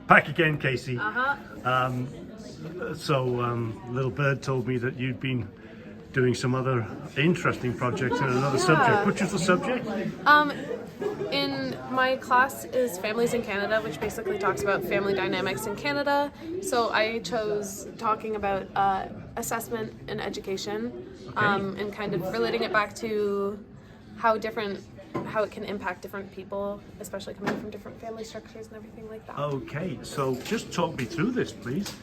Back again, Casey. Uh-huh. Little Bird told me that you'd been doing some other interesting projects in another subject. Which is the subject? In my class is Families in Canada, which basically talks about family dynamics in Canada. So I chose talking about assessment and education, and kind of relating it back to how it can impact different people, especially coming from different family structures and everything like that. Okay, so just talk me through this, please.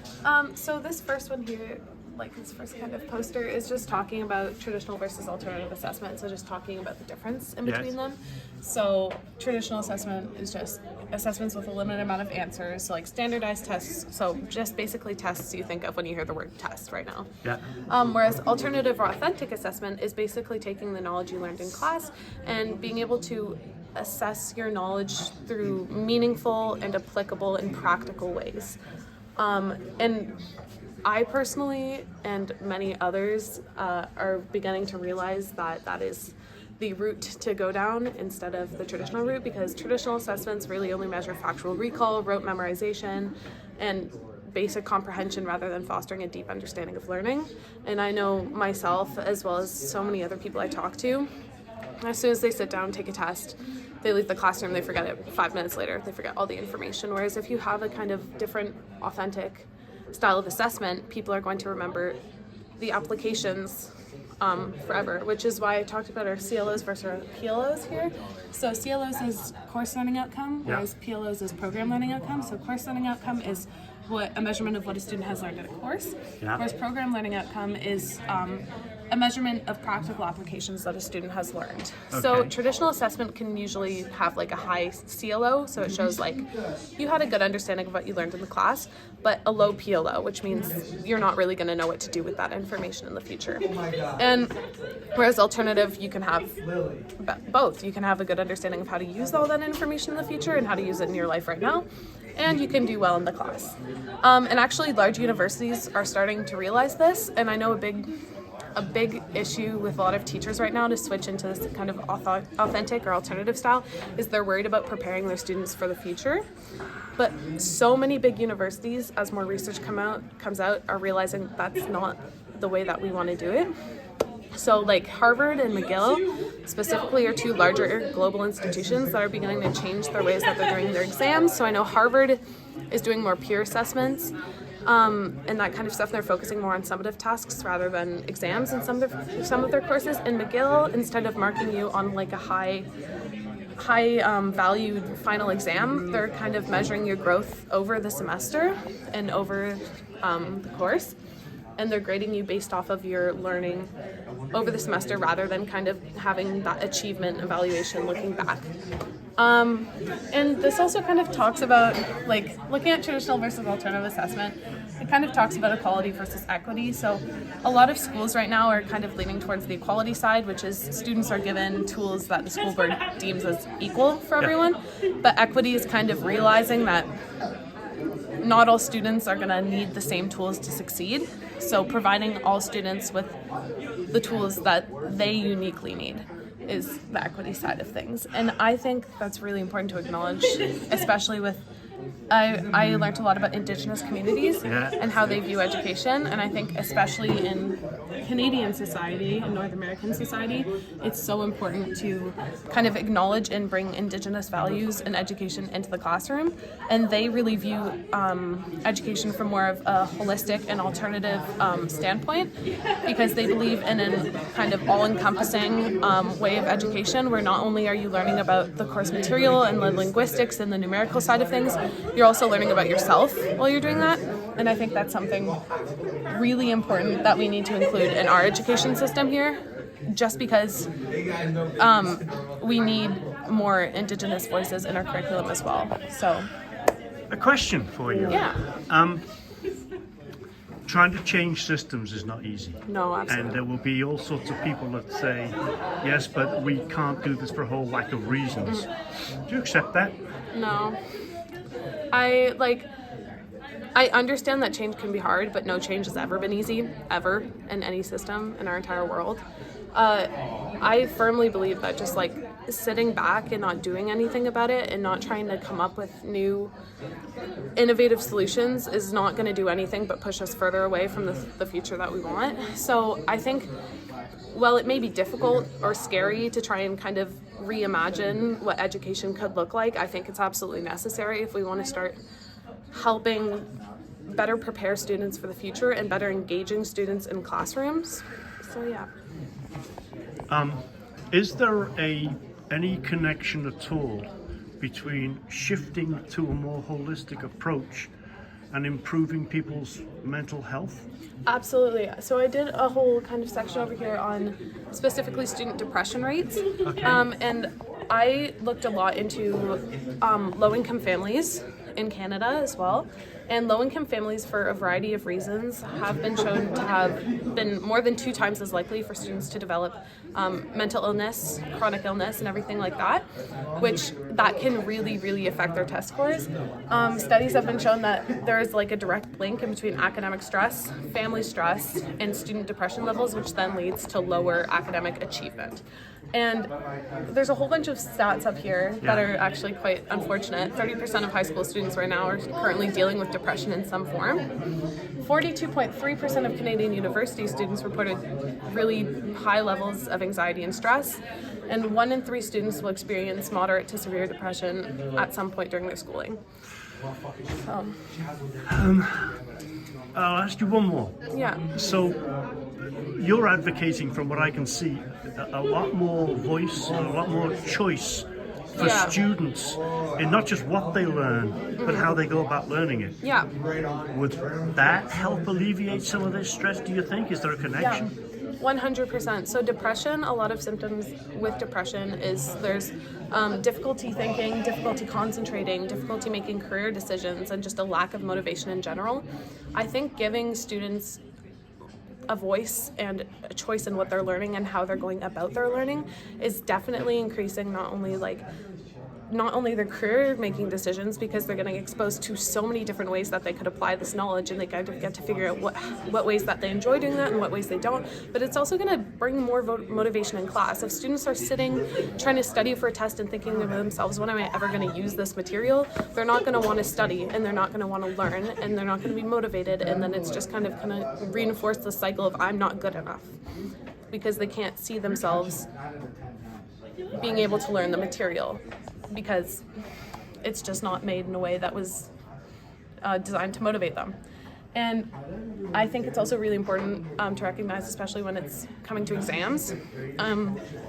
So this first one here, like this first kind of poster, is just talking about traditional versus alternative assessment. So just talking about the difference in between them. So traditional assessment is just assessments with a limited amount of answers, so like standardized tests. So just basically tests you think of when you hear the word test right now. Yeah. Whereas alternative or authentic assessment is basically taking the knowledge you learned in class and being able to assess your knowledge through meaningful and applicable and practical ways. And I personally and many others are beginning to realize that that is the route to go down instead of the traditional route, because traditional assessments really only measure factual recall, rote memorization, and basic comprehension rather than fostering a deep understanding of learning. And I know myself, as well as so many other people I talk to, as soon as they sit down and take a test, they leave the classroom, they forget it 5 minutes later, they forget all the information. Whereas if you have a kind of different, authentic style of assessment, people are going to remember the applications forever, which is why I talked about our CLOs versus our PLOs here. So CLOs is course learning outcome, whereas PLOs is program learning outcome. So course learning outcome is a measurement of what a student has learned in a course, whereas program learning outcome is a measurement of practical applications that a student has learned. Okay. So traditional assessment can usually have like a high CLO, so it shows like you had a good understanding of what you learned in the class, but a low PLO, which means you're not really going to know what to do with that information in the future. And whereas alternative, you can have both. You can have a good understanding of how to use all that information in the future and how to use it in your life right now, and you can do well in the class. And actually large universities are starting to realize this, and I know a big issue with a lot of teachers right now to switch into this kind of authentic or alternative style is they're worried about preparing their students for the future. But so many big universities, as more research comes out, are realizing that's not the way that we want to do it. So like Harvard and McGill specifically are two larger global institutions that are beginning to change their ways that they're doing their exams. So I know Harvard is doing more peer assessments, and that kind of stuff. They're focusing more on summative tasks rather than exams in some of their courses. In McGill, instead of marking you on like a high valued final exam, they're kind of measuring your growth over the semester and over the course, and they're grading you based off of your learning over the semester rather than kind of having that achievement evaluation looking back. And this also kind of talks about, like, looking at traditional versus alternative assessment, it kind of talks about equality versus equity. So a lot of schools right now are kind of leaning towards the equality side, which is students are given tools that the school board deems as equal for everyone. But equity is kind of realizing that not all students are going to need the same tools to succeed. So providing all students with the tools that they uniquely need is the equity side of things. And I think that's really important to acknowledge, especially with I learned a lot about Indigenous communities and how they view education, and I think especially in Canadian society and North American society, it's so important to kind of acknowledge and bring Indigenous values and education into the classroom, and they really view education from more of a holistic and alternative standpoint, because they believe in a kind of all-encompassing way of education where not only are you learning about the course material and the linguistics and the numerical side of things, you're also learning about yourself while you're doing that. And I think that's something really important that we need to include in our education system here, just because we need more Indigenous voices in our curriculum as well. So, a question for you. Yeah. Trying to change systems is not easy. No, absolutely. And there will be all sorts of people that say, yes, but we can't do this for a whole lack of reasons. Do you accept that? No. I understand that change can be hard, but no change has ever been easy, ever, in any system in our entire world. I firmly believe that just like sitting back and not doing anything about it and not trying to come up with new innovative solutions is not going to do anything but push us further away from the future that we want. So I think, while it may be difficult or scary to try and kind of reimagine what education could look like, I think it's absolutely necessary if we want to start helping better prepare students for the future and better engaging students in classrooms. So yeah. Is there any connection at all between shifting to a more holistic approach and improving people's mental health? Absolutely. So I did a whole kind of section over here on specifically student depression rates. Okay. And I looked a lot into low-income families in Canada as well. And low-income families, for a variety of reasons, have been shown to have been more than 2 times as likely for students to develop mental illness, chronic illness, and everything like that, which that can really, really affect their test scores. Studies have been shown that there is like a direct link in between academic stress, family stress, and student depression levels, which then leads to lower academic achievement. And there's a whole bunch of stats up here that are actually quite unfortunate. 30% of high school students right now are currently dealing with depression in some form. 42.3% of Canadian university students reported really high levels of anxiety and stress. And 1 in 3 students will experience moderate to severe depression at some point during their schooling. I'll ask you one more. Yeah. So you're advocating, from what I can see, a lot more voice and a lot more choice for students in not just what they learn, but how they go about learning it. Yeah. Would that help alleviate some of this stress, do you think? Is there a connection? 100%. So depression, a lot of symptoms with depression is there's difficulty thinking, difficulty concentrating, difficulty making career decisions, and just a lack of motivation in general. I think giving students a voice and a choice in what they're learning and how they're going about their learning is definitely increasing not only their career making decisions, because they're getting exposed to so many different ways that they could apply this knowledge, and they kind of get to figure out what ways that they enjoy doing that and what ways they don't. But it's also going to bring more motivation in class. If students are sitting trying to study for a test and thinking to themselves, when am I ever going to use this material, they're not going to want to study, and they're not going to want to learn, and they're not going to be motivated, and then it's just kind of going to reinforce the cycle of I'm not good enough, because they can't see themselves being able to learn the material, because it's just not made in a way that was designed to motivate them. And I think it's also really important to recognize, especially when it's coming to exams,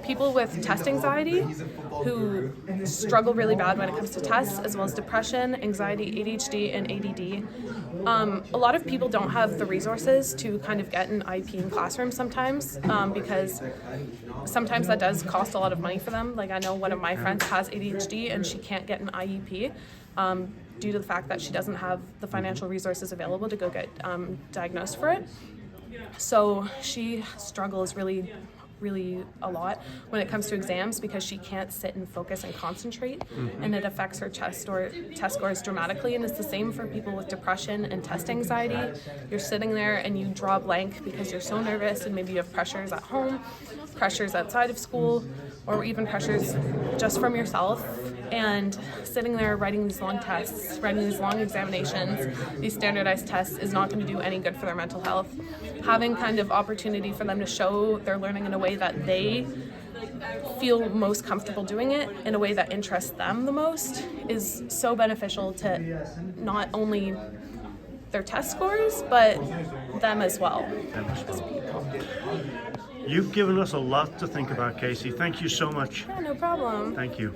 people with test anxiety who struggle really bad when it comes to tests, as well as depression, anxiety, ADHD, and ADD. A lot of people don't have the resources to kind of get an IEP in classrooms sometimes, because sometimes that does cost a lot of money for them. Like, I know one of my friends has ADHD and she can't get an IEP due to the fact that she doesn't have the financial resources available to go get diagnosed for it. So she struggles really a lot when it comes to exams, because she can't sit and focus and concentrate, and it affects her test scores dramatically. And it's the same for people with depression and test anxiety. You're sitting there and you draw blank because you're so nervous, and maybe you have pressures at home, pressures outside of school, or even pressures just from yourself, and sitting there writing these long tests, writing these long examinations, these standardized tests is not going to do any good for their mental health. Having kind of opportunity for them to show their learning in a way that they feel most comfortable doing it, in a way that interests them the most, is so beneficial to not only their test scores, but them as well. You've given us a lot to think about, Casey. Thank you so much. Yeah, no problem. Thank you.